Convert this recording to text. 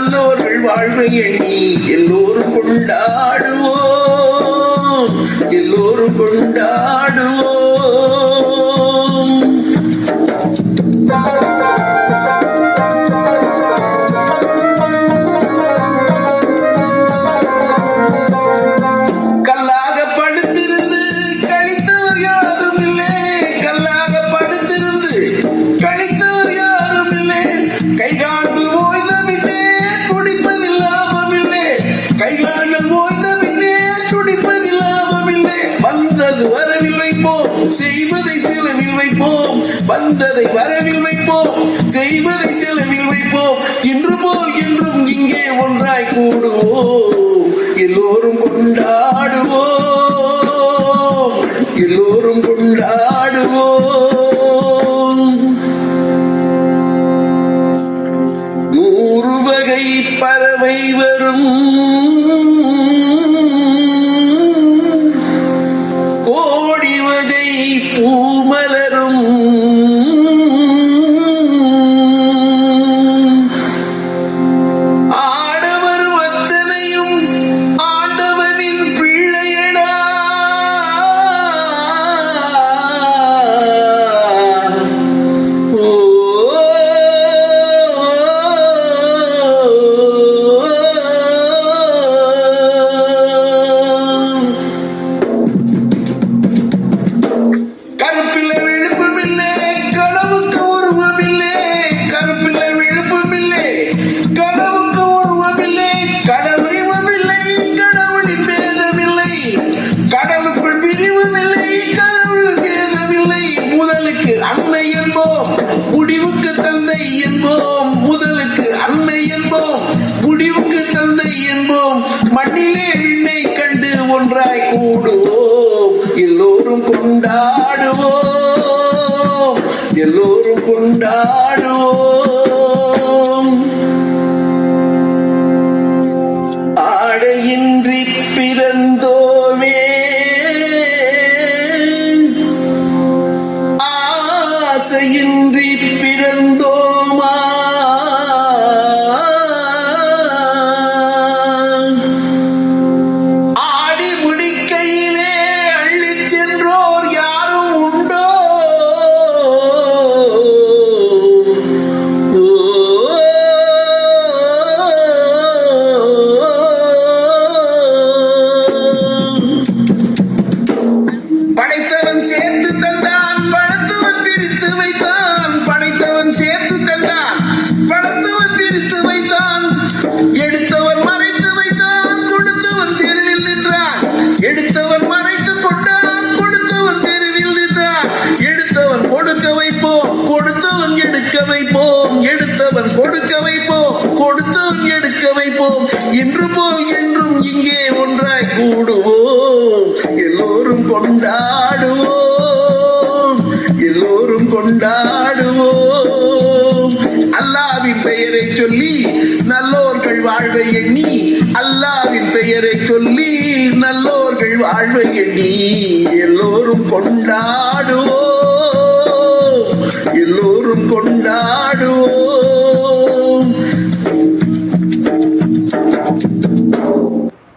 நல்லோர்கள் வாழ்வை எண்ணி எல்லோரும் கொண்டாடுவோம், எல்லோரும் கொண்டாடுவோம். கல்லாக படுத்திருந்து கழித்தவர் யாரும் இல்லை, கல்லாக படுத்திருந்து கழித்தவர் யாரும் இல்லை. கைகால்கள் ஓய்தமில்லே துடிப்பதில்லாமவில்லை, கைகால்கள் ஓய்தமில்லே துடிப்பதில்லாமவில்லை. வந்தது வரவில் வைப்போம், செய்வதை செலவில் வைப்போம், வந்ததை வரவில் வைப்போம், செய்வதை செலவில் வைப்போம். இன்று போல் என்றும் இங்கே ஒன்றாய் கூடுவோம், எல்லோரும் கொண்டாடுவோம், எல்லோரும் கொண்டாடுவோம். 100 வகை பறவை வரும், கோடி வகை பூமலரும், ஆடவரும் அத்தனையும் ஆண்டவனின் பிள்ளையடா. கருப்பில்லை விழுப்பமில்லை கனவுக்கு உருவமில்லை, கருப்பில்லை விழுப்பமில்லை கனவுக்கு உருவமில்லை. கடவுளிவமில்லை கடவுளின் பேதமில்லை, கடவுளுக்குள் பிரிவுமில்லை கடவுள் பேதமில்லை. முதலுக்கு அன்னை என்போம், முடிவுக்கு தந்தை என்போம், முதலுக்கு அன்னை என்போம், முடிவுக்கு தந்தை என்போம். மண்ணிலே விண்ணை கண்டு ஒன்றாய் கூடுவோம், எல்லோரும் கொண்டாடுவோம், எல்லோரும் கொண்டாடுவோம். ஆடையின்றி பிறந்தோமே, ஆசையின்றி பிறந்தோமா, ஆடி முடிக்கையிலே அள்ளிச் சென்றோர் யாரும் உண்டோ? படைத்தவன் சேர்த்து தந்தான், படைத்தவன் பிரித்து வைத்தான், படைத்தவன் சேர்த்து தந்தான், படைத்தவன் பிரித்து வைத்தான். எடுத்தவன் மறைத்து வைத்தான், கொடுத்தவன் தெருவில் நின்றான், எடுத்தவன் மறைத்து கொண்டான், கொடுத்தவன் தெருவில் நின்றான். எடுத்தவன் கொடுக்க வைப்போம், கொடுத்தவன் எடுக்க வைப்போம், எடுத்தவன் கொடுக்க வைப்போம், கொடுத்தவன் எடுக்க வைப்போம். இன்று போல் என்றும் இங்கே ஒன்றாய் கூடுவோம், எல்லோரும் கொண்டாடுவோம், எல்லோரும் கொண்டாடுவோம். அல்லாவின் பெயரை சொல்லி நல்லோர்கள் வாழ்வை எண்ணி, அல்லாவின் பெயரை சொல்லி நல்லோர்கள் வாழ்வை எண்ணி எல்லோரும் கொண்டாடுவோம்,